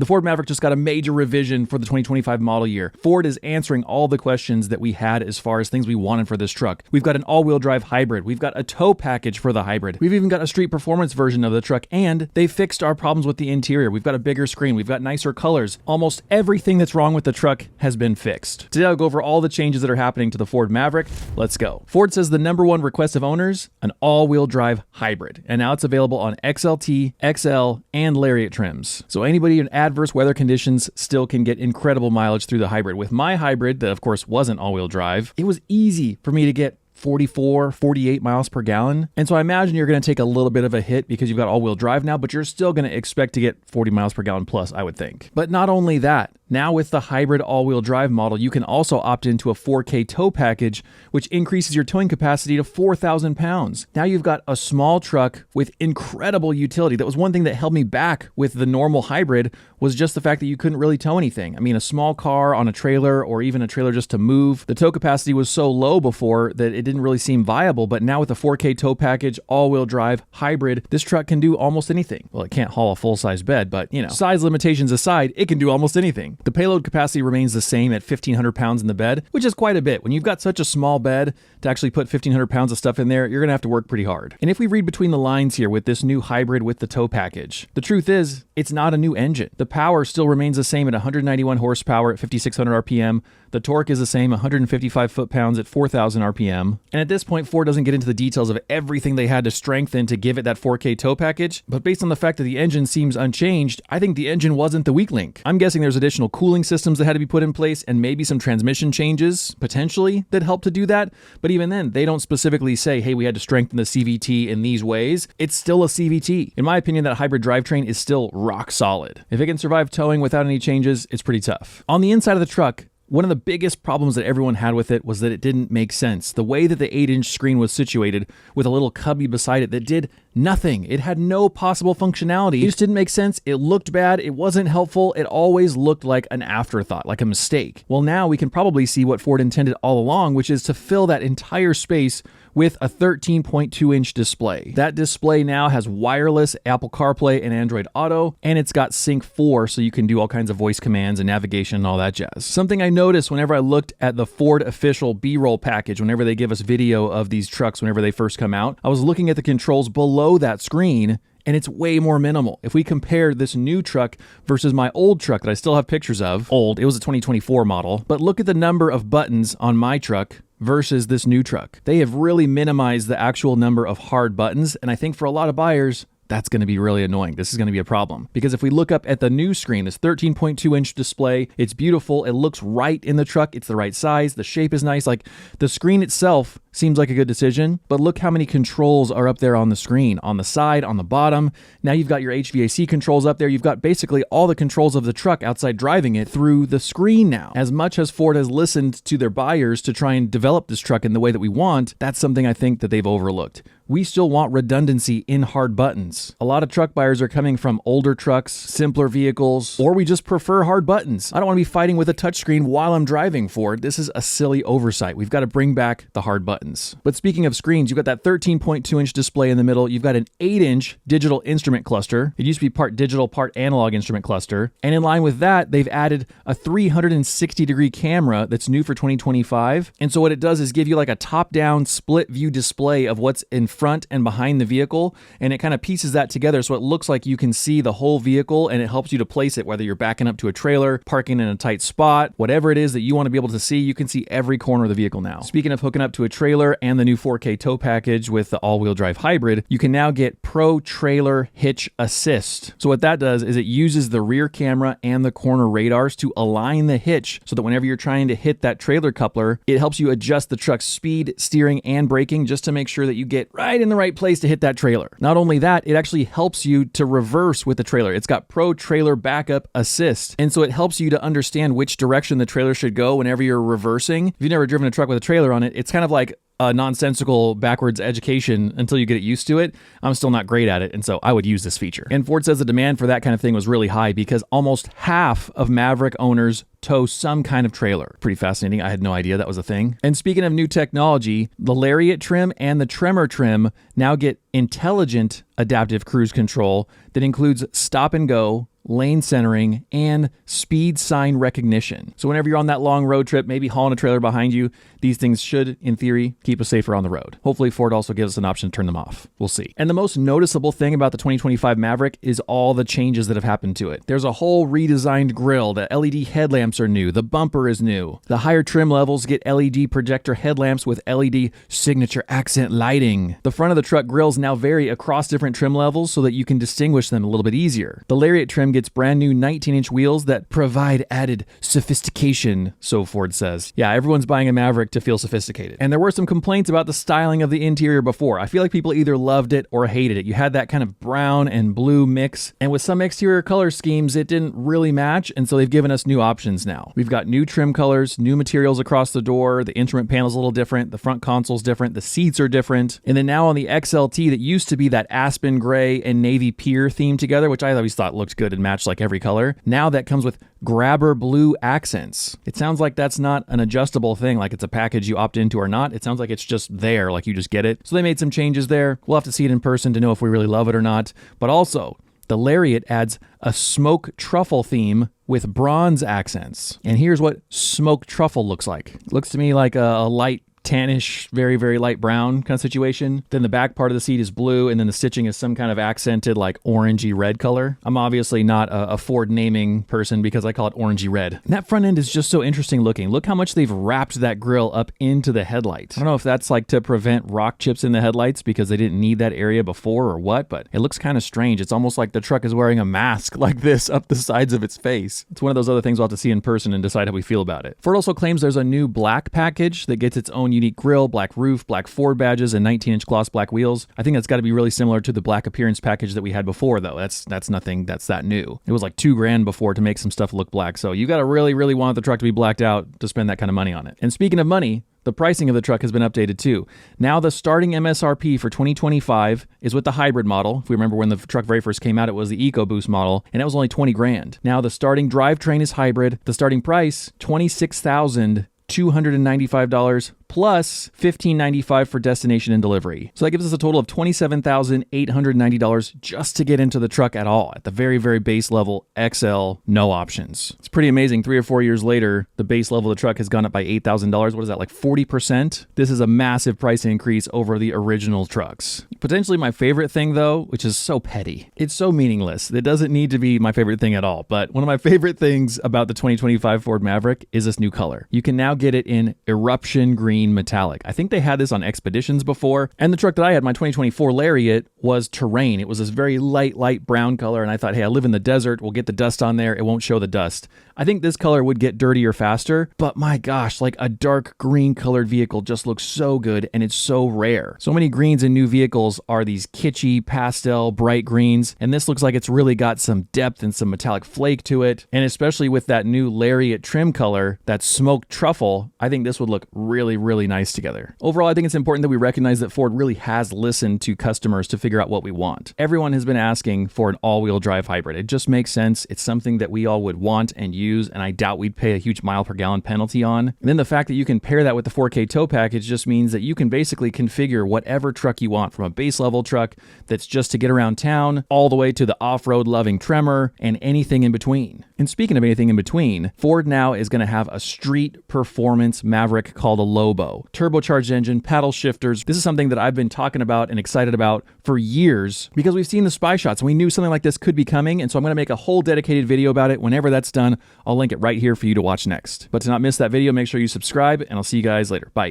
The Ford Maverick just got a major revision for the 2025 model year. Ford is answering all the questions that we had as far as things we wanted for this truck. We've got an all-wheel drive hybrid. We've got a tow package for the hybrid. We've even got a street performance version of the truck, and they fixed our problems with the interior. We've got a bigger screen. We've got nicer colors. Almost everything that's wrong with the truck has been fixed. Today I'll go over all the changes that are happening to the Ford Maverick. Let's go. Ford says the #1 request of owners, an all-wheel drive hybrid. And now it's available on XLT, XL, and Lariat trims. So anybody in adverse weather conditions still can get incredible mileage through the hybrid. With my hybrid, that of course wasn't all-wheel drive, it was easy for me to get 44, 48 miles per gallon. And so I imagine you're going to take a little bit of a hit because you've got all-wheel drive now, but you're still going to expect to get 40 miles per gallon plus, I would think. But not only that, now with the hybrid all-wheel drive model, you can also opt into a 4K tow package, which increases your towing capacity to 4,000 pounds. Now you've got a small truck with incredible utility. That was one thing that held me back with the normal hybrid, was just the fact that you couldn't really tow anything. I mean, a small car on a trailer or even a trailer just to move, the tow capacity was so low before that it didn't really seem viable. But now with the 4K tow package, all-wheel drive, hybrid, this truck can do almost anything. Well, it can't haul a full-size bed, but size limitations aside, it can do almost anything. The payload capacity remains the same at 1,500 pounds in the bed, which is quite a bit. When you've got such a small bed, to actually put 1,500 pounds of stuff in there, you're going to have to work pretty hard. And if we read between the lines here with this new hybrid with the tow package, the truth is, it's not a new engine. The power still remains the same at 191 horsepower at 5,600 RPM. The torque is the same, 155 foot-pounds at 4,000 RPM. And at this point, Ford doesn't get into the details of everything they had to strengthen to give it that 4K tow package. But based on the fact that the engine seems unchanged, I think the engine wasn't the weak link. I'm guessing there's additional cooling systems that had to be put in place and maybe some transmission changes, potentially, that helped to do that. But even then, they don't specifically say, hey, we had to strengthen the CVT in these ways. It's still a CVT. In my opinion, that hybrid drivetrain is still rock solid. If it can survive towing without any changes, it's pretty tough. On the inside of the truck, one of the biggest problems that everyone had with it was that it didn't make sense. The way that the 8-inch screen was situated with a little cubby beside it that did nothing. It had no possible functionality. It just didn't make sense. It looked bad. It wasn't helpful. It always looked like an afterthought, like a mistake. Well, now we can probably see what Ford intended all along, which is to fill that entire space with a 13.2-inch display. That display now has wireless Apple CarPlay and Android Auto, and it's got Sync 4, so you can do all kinds of voice commands and navigation and all that jazz. Something I noticed whenever I looked at the Ford official B-roll package, whenever they give us video of these trucks whenever they first come out, I was looking at the controls below that screen, and it's way more minimal. If we compare this new truck versus my old truck that I still have pictures of, it was a 2024 model, but look at the number of buttons on my truck versus this new truck. They have really minimized the actual number of hard buttons, and I think for a lot of buyers, that's going to be really annoying. This is going to be a problem. Because if we look up at the new screen, this 13.2-inch display, it's beautiful. It looks right in the truck. It's the right size. The shape is nice. Like, the screen itself seems like a good decision, but look how many controls are up there on the screen, on the side, on the bottom. Now you've got your HVAC controls up there. You've got basically all the controls of the truck outside driving it through the screen now. As much as Ford has listened to their buyers to try and develop this truck in the way that we want, that's something I think that they've overlooked. We still want redundancy in hard buttons. A lot of truck buyers are coming from older trucks, simpler vehicles, or we just prefer hard buttons. I don't want to be fighting with a touchscreen while I'm driving, Ford. This is a silly oversight. We've got to bring back the hard buttons. But speaking of screens, you've got that 13.2-inch display in the middle. You've got an 8-inch digital instrument cluster. It used to be part digital, part analog instrument cluster. And in line with that, they've added a 360-degree camera that's new for 2025. And so what it does is give you like a top-down split view display of what's in front and behind the vehicle, and it kind of pieces that together so it looks like you can see the whole vehicle, and it helps you to place it, whether you're backing up to a trailer, parking in a tight spot, whatever it is that you want to be able to see, you can see every corner of the vehicle now. Speaking of hooking up to a trailer and the new 4K tow package with the all-wheel drive hybrid, you can now get Pro Trailer Hitch Assist. So what that does is it uses the rear camera and the corner radars to align the hitch so that whenever you're trying to hit that trailer coupler, it helps you adjust the truck's speed, steering, and braking just to make sure that you get right in the right place to hit that trailer. Not only that, it actually helps you to reverse with the trailer. It's got Pro Trailer Backup Assist. And so it helps you to understand which direction the trailer should go whenever you're reversing. If you've never driven a truck with a trailer on it, it's kind of like a nonsensical backwards education until you get it used to it. I'm still not great at it, and so I would use this feature. And Ford says the demand for that kind of thing was really high because almost half of Maverick owners tow some kind of trailer. Pretty fascinating. I had no idea that was a thing. And speaking of new technology, the Lariat trim and the Tremor trim now get intelligent adaptive cruise control that includes stop and go, lane centering, and speed sign recognition. So whenever you're on that long road trip, maybe hauling a trailer behind you, these things should, in theory, keep us safer on the road. Hopefully Ford also gives us an option to turn them off. We'll see. And the most noticeable thing about the 2025 Maverick is all the changes that have happened to it. There's a whole redesigned grille. The LED headlamps are new. The bumper is new. The higher trim levels get LED projector headlamps with LED signature accent lighting. The front of the truck grills now vary across different trim levels so that you can distinguish them a little bit easier. The Lariat trim gets brand new 19-inch wheels that provide added sophistication, so Ford says. Yeah, everyone's buying a Maverick to feel sophisticated. And there were some complaints about the styling of the interior before. I feel like people either loved it or hated it. You had that kind of brown and blue mix, and with some exterior color schemes, it didn't really match, and so they've given us new options now. We've got new trim colors, new materials across the door, the instrument panel's a little different, the front console's different, the seats are different, and then now on the XLT that used to be that aspen gray and navy pier theme together, which I always thought looked good and matched like every color, now that comes with grabber blue accents. It sounds like that's not an adjustable thing, like it's a package you opt into or not. It sounds like it's just there, like you just get it. So they made some changes there. We'll have to see it in person to know if we really love it or not. But also, the Lariat adds a smoke truffle theme with bronze accents. And here's what smoke truffle looks like. It looks to me like a light tannish, very, very light brown kind of situation. Then the back part of the seat is blue, and then the stitching is some kind of accented like orangey red color. I'm obviously not a Ford naming person because I call it orangey red. And that front end is just so interesting looking. Look how much they've wrapped that grille up into the headlight. I don't know if that's like to prevent rock chips in the headlights because they didn't need that area before or what, but it looks kind of strange. It's almost like the truck is wearing a mask like this up the sides of its face. It's one of those other things we'll have to see in person and decide how we feel about it. Ford also claims there's a new black package that gets its own unique grille, black roof, black Ford badges, and 19-inch gloss black wheels. I think that's got to be really similar to the black appearance package that we had before, though. That's nothing that's that new. It was like $2,000 before to make some stuff look black, so you got to really, really want the truck to be blacked out to spend that kind of money on it. And speaking of money, the pricing of the truck has been updated too. Now the starting MSRP for 2025 is with the hybrid model. If we remember when the truck very first came out, it was the EcoBoost model, and it was only $20,000. Now the starting drivetrain is hybrid. The starting price, $26,295 plus $1,595 for destination and delivery. So that gives us a total of $27,890 just to get into the truck at all, at the very, very base level XL, no options. It's pretty amazing. 3 or 4 years later, the base level of the truck has gone up by $8,000. What is that, like 40%? This is a massive price increase over the original trucks. Potentially my favorite thing though, which is so petty. It's so meaningless. It doesn't need to be my favorite thing at all. But one of my favorite things about the 2025 Ford Maverick is this new color. You can now get it in eruption green metallic. I think they had this on Expeditions before, and the truck that I had, my 2024 Lariat, was Terrain. It was this very light brown color, and I thought, hey, I live in the desert, we'll get the dust on there, it won't show the dust. I think this color would get dirtier faster, but my gosh, like a dark green colored vehicle just looks so good, and it's so rare. So many greens in new vehicles are these kitschy, pastel, bright greens, and this looks like it's really got some depth and some metallic flake to it, and especially with that new Lariat trim color, that smoked truffle, I think this would look really, really nice together. Overall, I think it's important that we recognize that Ford really has listened to customers to figure out what we want. Everyone has been asking for an all-wheel drive hybrid. It just makes sense. It's something that we all would want and use, and I doubt we'd pay a huge mile per gallon penalty on. And then the fact that you can pair that with the 4K tow package just means that you can basically configure whatever truck you want, from a base level truck that's just to get around town, all the way to the off-road loving Tremor, and anything in between. And speaking of anything in between, Ford now is going to have a street performance Maverick called a Lobo. Turbocharged engine, paddle shifters. This is something that I've been talking about and excited about for years because we've seen the spy shots and we knew something like this could be coming. And so I'm going to make a whole dedicated video about it. Whenever that's done, I'll link it right here for you to watch next. But to not miss that video, make sure you subscribe, and I'll see you guys later. Bye.